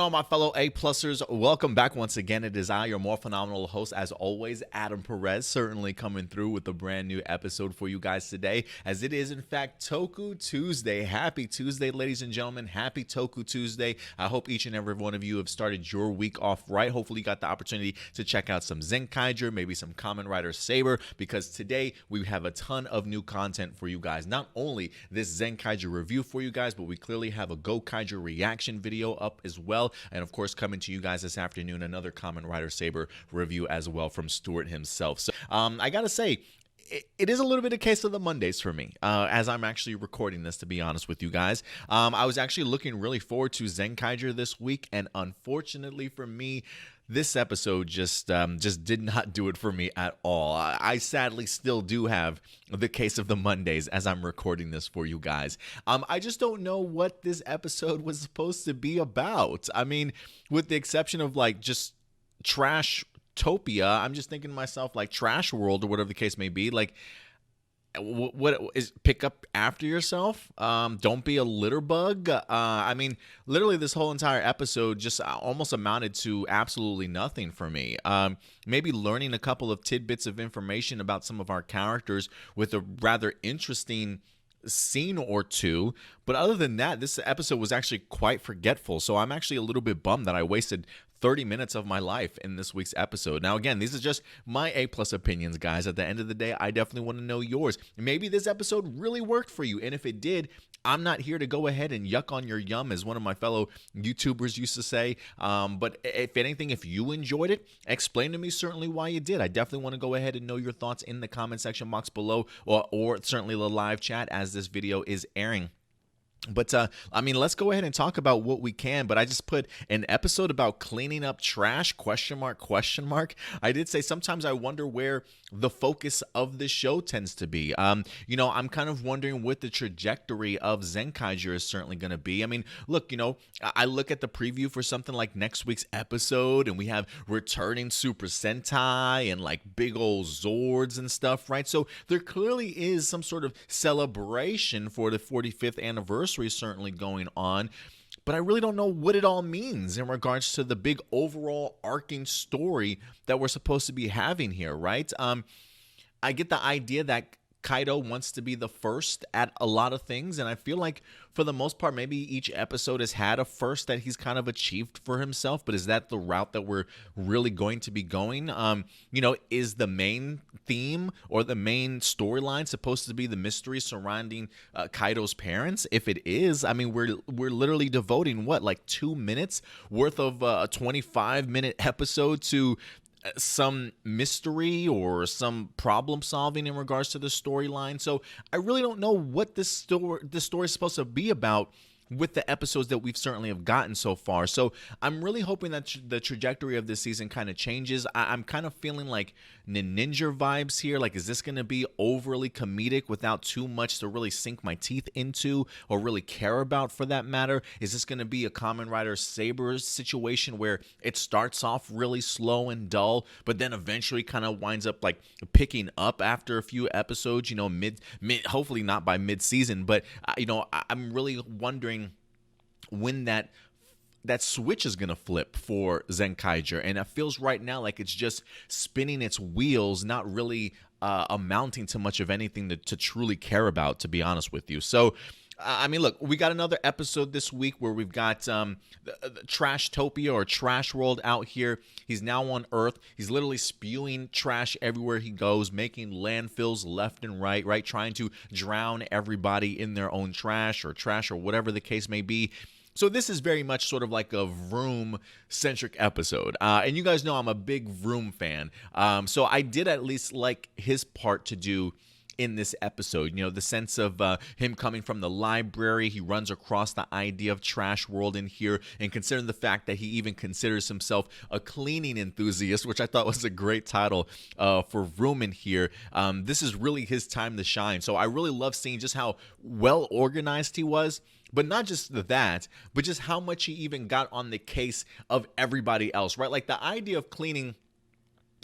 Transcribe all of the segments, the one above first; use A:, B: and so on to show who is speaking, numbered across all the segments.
A: My fellow A-plusers, welcome back once again. It is I, your more phenomenal host, as always, Adam Perez, certainly coming through with a brand new episode for you guys today, as it is, in fact, Toku Tuesday. Happy Tuesday, ladies and gentlemen. Happy Toku Tuesday. I hope each and every one of you have started your week off right. Hopefully, you got the opportunity to check out some Zenkaiger, maybe some Kamen Rider Saber, because today we have a ton of new content for you guys. Not only this Zenkaiger review for you guys, but we clearly have a Gokaiger reaction video up as well. And of course, coming to you guys this afternoon, another Kamen Rider Saber review as well from Stuart himself. So I gotta say, it is a little bit a case of the Mondays for me, as I'm actually recording this, to be honest with you guys. I was actually looking really forward to Zenkaiger this week, and unfortunately for me, this episode just did not do it for me at all. I sadly still do have the case of the Mondays as I'm recording this for you guys. I just don't know what this episode was supposed to be about. I mean, with the exception of like just Trash-topia, I'm just thinking to myself like Trash World or whatever the case may be, like, what is pick up after yourself? Don't be a litter bug. I mean, literally this whole entire episode just almost amounted to absolutely nothing for me. Maybe learning a couple of tidbits of information about some of our characters with a rather interesting scene or two, but other than that, this episode was actually quite forgetful. So I'm actually a little bit bummed that I wasted 30 minutes of my life in this week's episode. Now, again, these are just my A-plus opinions, guys. At the end of the day, I definitely want to know yours. Maybe this episode really worked for you, and if it did, I'm not here to go ahead and yuck on your yum, as one of my fellow YouTubers used to say. But if anything, if you enjoyed it, explain to me certainly why you did. I definitely want to go ahead and know your thoughts in the comment section box below, or certainly the live chat as this video is airing. But, I mean, let's go ahead and talk about what we can. But I just put an episode about cleaning up trash, question mark, question mark. I did say sometimes I wonder where the focus of the show tends to be. You know, I'm kind of wondering what the trajectory of Zenkaiger is certainly going to be. I mean, look, you know, I look at the preview for something like next week's episode, and we have returning Super Sentai and like big old Zords and stuff, right? So there clearly is some sort of celebration for the 45th anniversary certainly going on, but I really don't know what it all means in regards to the big overall arcing story that we're supposed to be having here, right? I get the idea that Kaido wants to be the first at a lot of things, and I feel like for the most part, maybe each episode has had a first that he's kind of achieved for himself, but is that the route that we're really going to be going? You know, is the main theme or the main storyline supposed to be the mystery surrounding Kaido's parents? If it is, I mean, we're literally devoting, what, like 2 minutes worth of a 25-minute episode to some mystery or some problem solving in regards to the storyline. So I really don't know what this story is supposed to be about with the episodes that we've certainly have gotten so far. So I'm really hoping that the trajectory of this season kind of changes. I'm kind of feeling like Ninja vibes here. Like, is this going to be overly comedic without too much to really sink my teeth into or really care about, for that matter? Is this going to be a Kamen Rider Saber situation where it starts off really slow and dull, but then eventually kind of winds up like picking up after a few episodes, you know, mid hopefully not by mid-season, but you know, I'm really wondering when that switch is going to flip for Zenkaiger, and it feels right now like it's just spinning its wheels, not really amounting to much of anything to truly care about, to be honest with you. So I mean, look, we got another episode this week where we've got the Trash-topia or Trash World out here. He's now on Earth. He's literally spewing trash everywhere he goes, making landfills left and right, trying to drown everybody in their own trash or whatever the case may be. So this is very much sort of like a Vroom-centric episode. And you guys know I'm a big Vroom fan. So I did at least like his part to do in this episode. You know, the sense of him coming from the library, he runs across the idea of Trash World in here, and considering the fact that he even considers himself a cleaning enthusiast, which I thought was a great title for Vroom in here. This is really his time to shine. So I really love seeing just how well organized he was, But not just that, but just how much he even got on the case of everybody else, right? Like the idea of cleaning.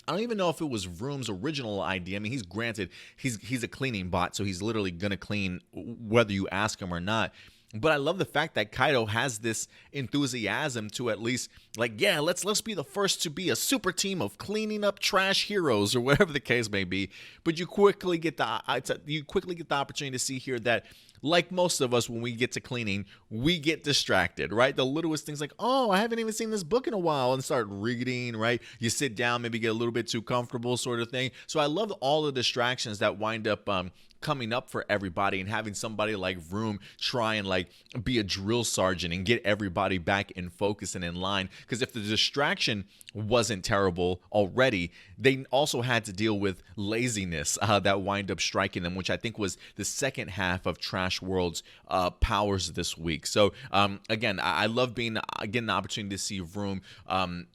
A: I don't even know if it was Vroom's original idea. I mean, he's a cleaning bot, so he's literally gonna clean whether you ask him or not. But I love the fact that Kaido has this enthusiasm to at least like, yeah, let's be the first to be a super team of cleaning up trash heroes or whatever the case may be. But you quickly get the opportunity to see here that, like most of us, when we get to cleaning, we get distracted, right? The littlest things like, oh, I haven't even seen this book in a while, and start reading, right? You sit down, maybe get a little bit too comfortable, sort of thing. So I love all the distractions that wind up coming up for everybody, and having somebody like Vroom try and like be a drill sergeant and get everybody back in focus and in line. Because if the distraction wasn't terrible already, they also had to deal with laziness that wind up striking them, which I think was the second half of Trash World's powers this week. So again, I love getting the opportunity to see Vroom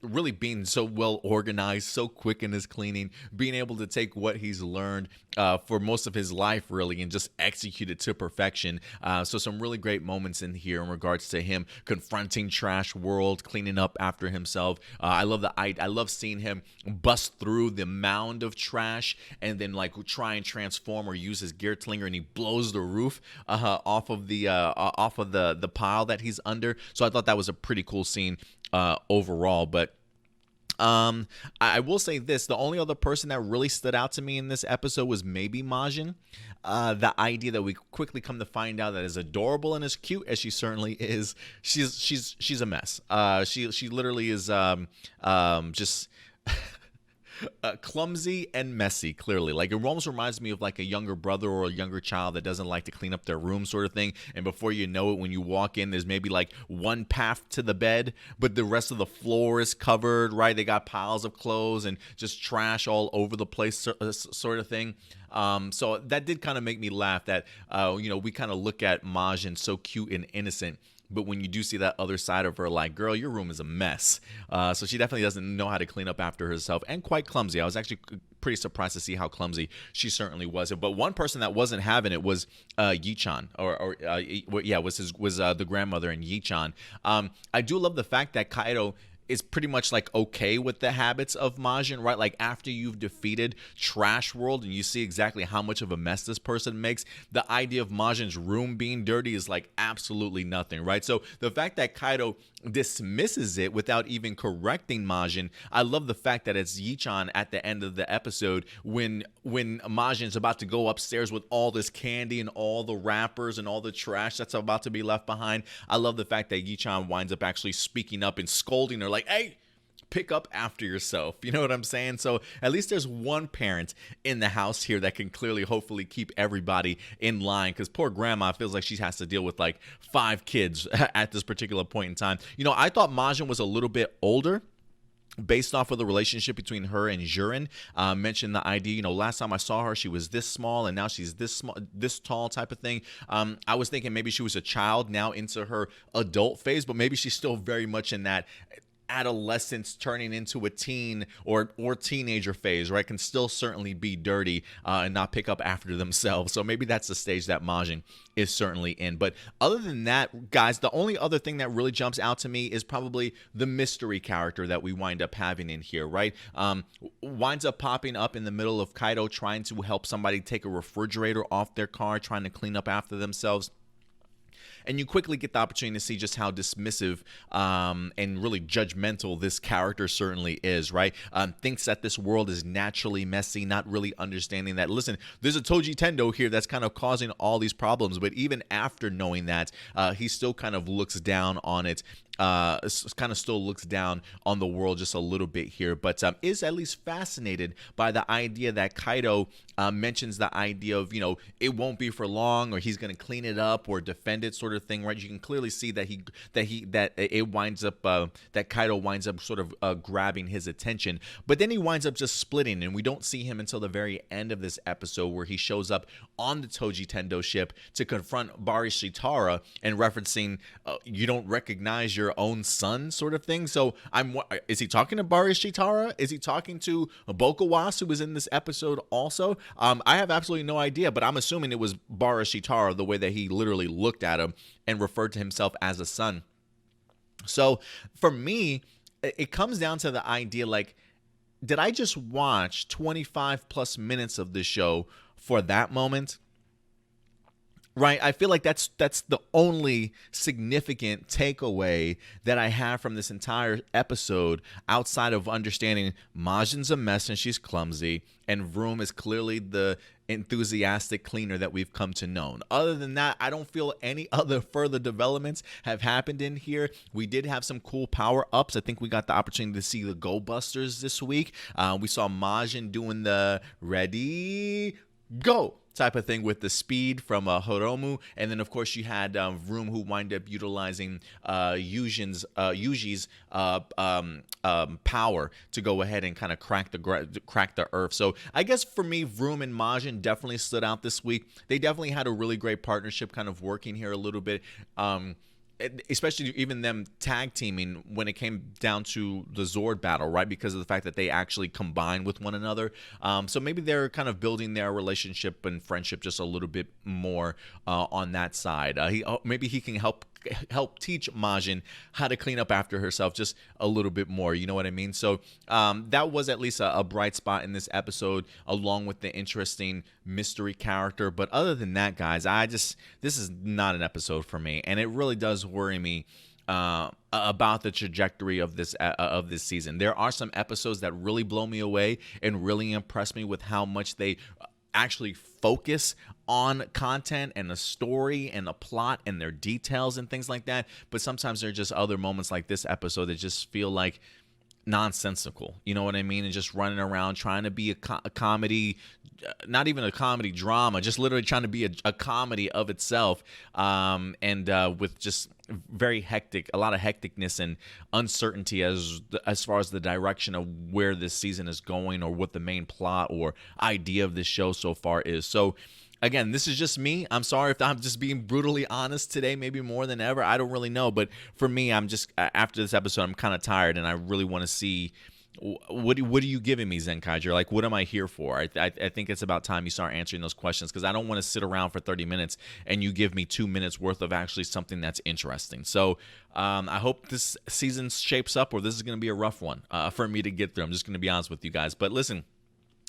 A: really being so well organized, so quick in his cleaning, being able to take what he's learned for most of his life really and just execute it to perfection. So some really great moments in here in regards to him confronting Trash World, cleaning up after himself. I love seeing him bust through the mound of trash and then like try and transform or use his gear tlinger, and he blows the roof off of the pile that he's under. So I thought that was a pretty cool scene overall. But I will say this, the only other person that really stood out to me in this episode was maybe Majin. The idea that we quickly come to find out that as adorable and as cute as she certainly is, she's a mess. She literally is just clumsy and messy, clearly. Like, it almost reminds me of like a younger brother or a younger child that doesn't like to clean up their room, sort of thing. And before you know it, when you walk in, there's maybe like one path to the bed, but the rest of the floor is covered, right? They got piles of clothes and just trash all over the place, sort of thing. So that did kind of make me laugh that, we kind of look at Majin so cute and innocent, but when you do see that other side of her, like, girl, your room is a mess. So she definitely doesn't know how to clean up after herself, and quite clumsy. I was actually pretty surprised to see how clumsy she certainly was. But one person that wasn't having it was Yichan, was the grandmother in Yichan. I do love the fact that Kaido is pretty much like okay with the habits of Majin, right? Like, after you've defeated Trash World and you see exactly how much of a mess this person makes, the idea of Majin's room being dirty is like absolutely nothing, right? So the fact that Kaido dismisses it without even correcting Majin, I love the fact that it's Yichan at the end of the episode when Majin's about to go upstairs with all this candy and all the wrappers and all the trash that's about to be left behind. I love the fact that Yichan winds up actually speaking up and scolding her, like, hey, pick up after yourself. You know what I'm saying? So at least there's one parent in the house here that can clearly, hopefully, keep everybody in line, because poor grandma feels like she has to deal with like 5 kids at this particular point in time. I thought Majin was a little bit older based off of the relationship between her and Jurin. Mentioned the idea, last time I saw her, she was this small, and now she's this small, this tall, type of thing. I was thinking maybe she was a child now into her adult phase, but maybe she's still very much in that adolescence turning into a teen or teenager phase, right? Can still certainly be dirty and not pick up after themselves. So maybe that's the stage that Majin is certainly in. But other than that, guys, the only other thing that really jumps out to me is probably the mystery character that we wind up having in here, right? Winds up popping up in the middle of Kaido trying to help somebody take a refrigerator off their car, trying to clean up after themselves. And you quickly get the opportunity to see just how dismissive and really judgmental this character certainly is, right? Thinks that this world is naturally messy, not really understanding that, listen, there's a Toji Tendo here that's kind of causing all these problems. But even after knowing that, he still kind of looks down on it. Kind of still looks down on the world just a little bit here, but is at least fascinated by the idea that Kaido mentions the idea of, it won't be for long, or he's going to clean it up or defend it, sort of thing, right? You can clearly see that that Kaido winds up sort of grabbing his attention, but then he winds up just splitting, and we don't see him until the very end of this episode, where he shows up on the Toji Tendo ship to confront Bari Shitara and referencing, you don't recognize your your own son sort of thing. So is he talking to Bari Shitara? Is he talking to Bokawas, who was in this episode also? I have absolutely no idea, but I'm assuming it was Bari Shitara, the way that he literally looked at him and referred to himself as a son. So for me, it comes down to the idea, like, did I just watch 25 plus minutes of this show for that moment? Right? I feel like that's the only significant takeaway that I have from this entire episode, outside of understanding Majin's a mess and she's clumsy, and Vroom is clearly the enthusiastic cleaner that we've come to know. Other than that, I don't feel any other further developments have happened in here. We did have some cool power-ups. I think we got the opportunity to see the Go Busters this week. We saw Majin doing the ready, go type of thing with the speed from Horomu, and then of course you had Vroom, who wind up utilizing Yuji's power to go ahead and kind of crack the earth. So I guess for me, Vroom and Majin definitely stood out this week. They definitely had a really great partnership, kind of working here a little bit. Especially even them tag teaming when it came down to the Zord battle, right? Because of the fact that they actually combine with one another. So maybe they're kind of building their relationship and friendship just a little bit more on that side. Maybe he can help teach Majin how to clean up after herself just a little bit more. You know what I mean? So that was at least a bright spot in this episode, along with the interesting mystery character. But other than that, guys, this is not an episode for me, and it really does worry me about the trajectory of this season. There are some episodes that really blow me away and really impress me with how much they actually focus on content and the story and the plot and their details and things like that. But sometimes there are just other moments like this episode that just feel like nonsensical, you know what I mean? And just running around trying to be a comedy, not even a comedy drama, just literally trying to be a comedy of itself, and with just very hectic, a lot of hecticness and uncertainty as far as the direction of where this season is going, or what the main plot or idea of this show so far is. So again, this is just me. I'm sorry if I'm just being brutally honest today, maybe more than ever. I don't really know. But for me, I'm just, after this episode, I'm kind of tired, and I really want to see, what are you giving me, Zenkaiger? Like, what am I here for? I think it's about time you start answering those questions, because I don't want to sit around for 30 minutes and you give me 2 minutes worth of actually something that's interesting. So I hope this season shapes up, or this is going to be a rough one for me to get through. I'm just going to be honest with you guys. But listen,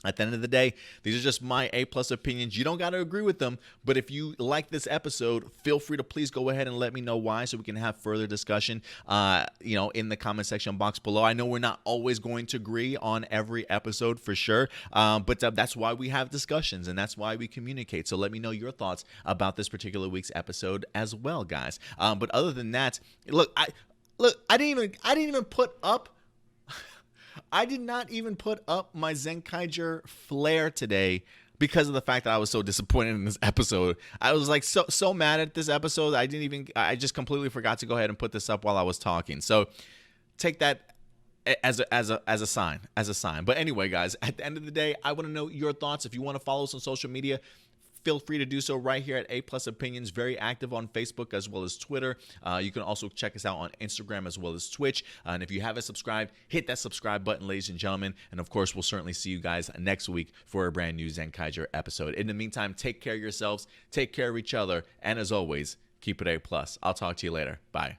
A: at the end of the day, these are just my A+ opinions. You don't got to agree with them, but if you like this episode, feel free to please go ahead and let me know why, so we can have further discussion, in the comment section box below. I know we're not always going to agree on every episode for sure, but that's why we have discussions, and that's why we communicate. So let me know your thoughts about this particular week's episode as well, guys. But other than that, I didn't even put up. I did not even put up my Zenkaiger flair today because of the fact that I was so disappointed in this episode. I was like so mad at this episode. I just completely forgot to go ahead and put this up while I was talking. So take that as a sign. But anyway, guys, at the end of the day, I want to know your thoughts. If you want to follow us on social media, feel free to do so right here at A+ Opinions. Very active on Facebook as well as Twitter. You can also check us out on Instagram as well as Twitch. And if you haven't subscribed, hit that subscribe button, ladies and gentlemen. And of course, we'll certainly see you guys next week for a brand new Zenkaiger episode. In the meantime, take care of yourselves, take care of each other, and as always, keep it A+. I'll talk to you later. Bye.